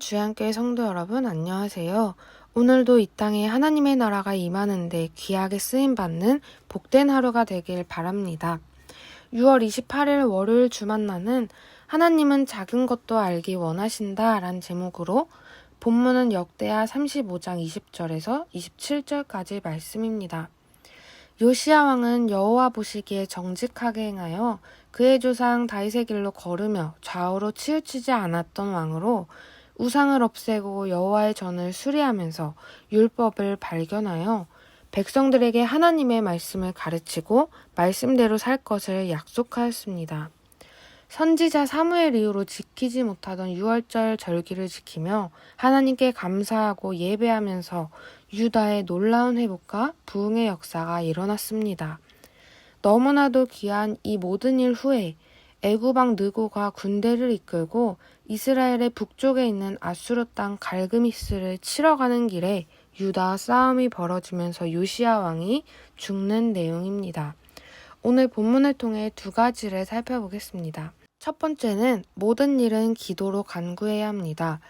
주양교회 성도 여러분 안녕하세요. 오늘도 이 땅에 하나님의 나라가 임하는데 귀하게 쓰임받는 복된 하루가 되길 바랍니다. 6월 28일 월요일 주만나는 하나님은 작은 것도 알기 원하신다 란 제목으로 본문은 역대하 35장 20절에서 27절까지 말씀입니다. 요시야 왕은 여호와 보시기에 정직하게 행하여 그의 조상 다윗의 길로 걸으며 좌우로 치우치지 않았던 왕으로 우상을 없애고 여호와의 전을 수리하면서 율법을 발견하여 백성들에게 하나님의 말씀을 가르치고 말씀대로 살 것을 약속하였습니다. 선지자 사무엘 이후로 지키지 못하던 유월절 절기를 지키며 하나님께 감사하고 예배하면서 유다의 놀라운 회복과 부흥의 역사가 일어났습니다. 너무나도 귀한 이 모든 일 후에 애굽 왕 느고가 군대를 이끌고 이스라엘의 북쪽에 있는 아수르 땅 갈그미스를 치러 가는 길에 유다와 싸움이 벌어지면서 요시야 왕이 죽는 내용입니다. 오늘 본문을 통해 두 가지를 살펴보겠습니다. 첫 번째는 모든 일은 기도로 간구해야 합니다.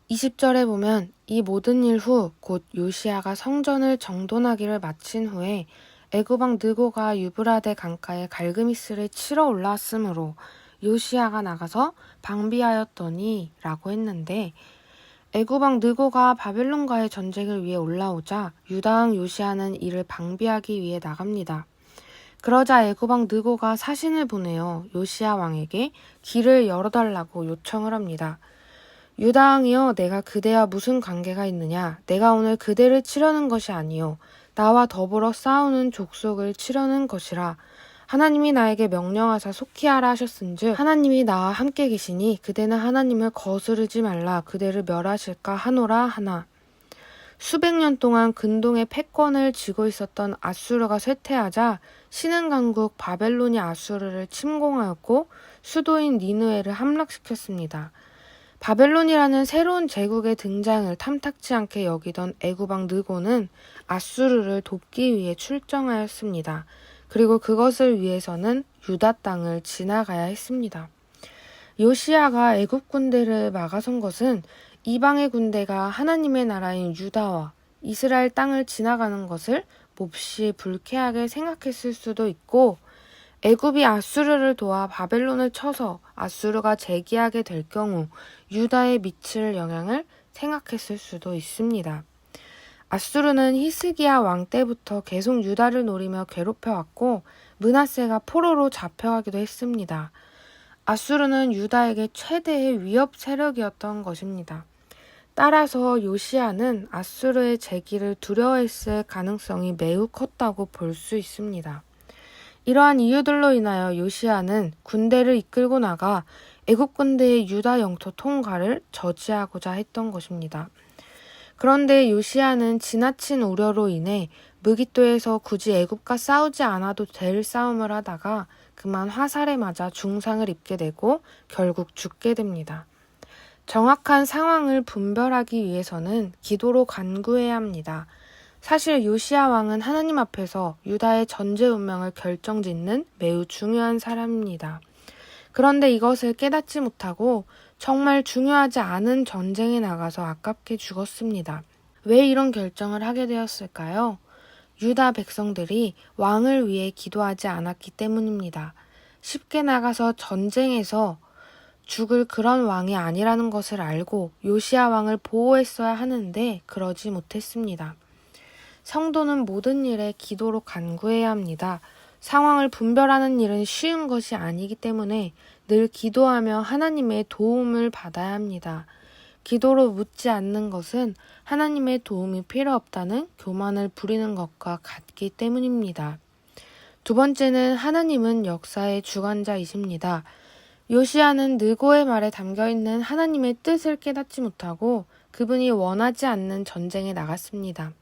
20절에 보면 이 모든 일 후 곧 요시야가 성전을 정돈하기를 마친 후에 애굽 왕 느고가 유브라데 강가에 갈그미스를 치러 올라왔으므로 요시야가 나가서 방비하였더니 라고 했는데 애굽 왕 느고가 바벨론과의 전쟁을 위해 올라오자 유다 왕 요시야는 이를 방비하기 위해 나갑니다. 그러자 애굽 왕 느고가 사신을 보내어 요시야 왕에게 길을 열어달라고 요청을 합니다. 유다 왕이여, 내가 그대와 무슨 관계가 있느냐? 내가 오늘 그대를 치려는 것이 아니요 나와 더불어 싸우는 족속을 치려는 것이라. 하나님이 나에게 명령하사 속히 하라 하셨은즉 하나님이 나와 함께 계시니 그대는 하나님을 거스르지 말라 그대를 멸하실까 하노라 하나. 수백 년 동안 근동의 패권을 쥐고 있었던 아수르가 쇠퇴하자 신흥강국 바벨론이 아수르를 침공하였고 수도인 니느웨를 함락시켰습니다. 바벨론이라는 새로운 제국의 등장을 탐탁지 않게 여기던 애굽 왕 느고는 아수르를 돕기 위해 출정하였습니다. 그리고 그것을 위해서는 유다 땅을 지나가야 했습니다. 요시야가 애굽 군대를 막아선 것은 이방의 군대가 하나님의 나라인 유다와 이스라엘 땅을 지나가는 것을 몹시 불쾌하게 생각했을 수도 있고 애굽이 아수르를 도와 바벨론을 쳐서 아수르가 재기하게 될 경우 유다에 미칠 영향을 생각했을 수도 있습니다. 아수르는 히스기야 왕 때부터 계속 유다를 노리며 괴롭혀왔고 므낫세가 포로로 잡혀가기도 했습니다. 아수르는 유다에게 최대의 위협 세력이었던 것입니다. 따라서 요시야는 아수르의 재기를 두려워했을 가능성이 매우 컸다고 볼 수 있습니다. 이러한 이유들로 인하여 요시야는 군대를 이끌고 나가 애굽 군대의 유다 영토 통과를 저지하고자 했던 것입니다. 그런데 요시야는 지나친 우려로 인해 무깃도에서 굳이 애굽과 싸우지 않아도 될 싸움을 하다가 그만 화살에 맞아 중상을 입게 되고 결국 죽게 됩니다. 정확한 상황을 분별하기 위해서는 기도로 간구해야 합니다. 사실 요시야 왕은 하나님 앞에서 유다의 전제 운명을 결정짓는 매우 중요한 사람입니다. 그런데 이것을 깨닫지 못하고 정말 중요하지 않은 전쟁에 나가서 아깝게 죽었습니다. 왜 이런 결정을 하게 되었을까요? 유다 백성들이 왕을 위해 기도하지 않았기 때문입니다. 쉽게 나가서 전쟁에서 죽을 그런 왕이 아니라는 것을 알고 요시야 왕을 보호했어야 하는데 그러지 못했습니다. 성도는 모든 일에 기도로 간구해야 합니다. 상황을 분별하는 일은 쉬운 것이 아니기 때문에 늘 기도하며 하나님의 도움을 받아야 합니다. 기도로 묻지 않는 것은 하나님의 도움이 필요 없다는 교만을 부리는 것과 같기 때문입니다. 두 번째는 하나님은 역사의 주관자이십니다. 요시야는 느고의 말에 담겨있는 하나님의 뜻을 깨닫지 못하고 그분이 원하지 않는 전쟁에 나갔습니다.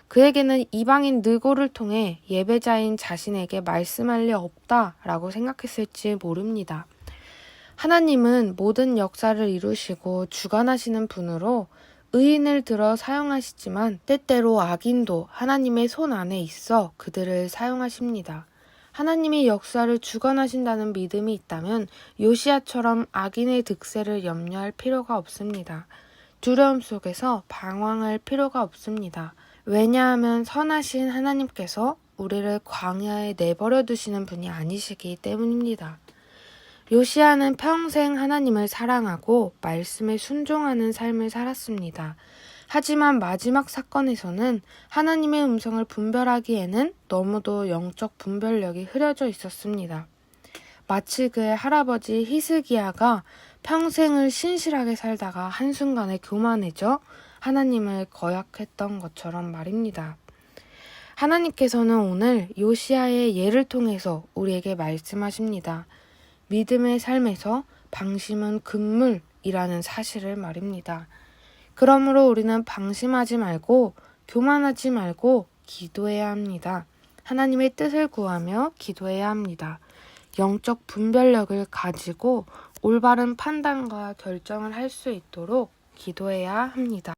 그에게는 이방인 느고를 통해 예배자인 자신에게 말씀할 리 없다라고 생각했을지 모릅니다. 하나님은 모든 역사를 이루시고 주관하시는 분으로 의인을 들어 사용하시지만 때때로 악인도 하나님의 손 안에 있어 그들을 사용하십니다. 하나님이 역사를 주관하신다는 믿음이 있다면 요시야처럼 악인의 득세를 염려할 필요가 없습니다. 두려움 속에서 방황할 필요가 없습니다. 왜냐하면 선하신 하나님께서 우리를 광야에 내버려 두시는 분이 아니시기 때문입니다. 요시야는 평생 하나님을 사랑하고 말씀에 순종하는 삶을 살았습니다. 하지만 마지막 사건에서는 하나님의 음성을 분별하기에는 너무도 영적 분별력이 흐려져 있었습니다. 마치 그의 할아버지 히스기야가 평생을 신실하게 살다가 한순간에 교만해져 하나님을 거역했던 것처럼 말입니다. 하나님께서는 오늘 요시야의 예를 통해서 우리에게 말씀하십니다. 믿음의 삶에서 방심은 금물이라는 사실을 말입니다. 그러므로 우리는 방심하지 말고 교만하지 말고 기도해야 합니다. 하나님의 뜻을 구하며 기도해야 합니다. 영적 분별력을 가지고 올바른 판단과 결정을 할 수 있도록 기도해야 합니다.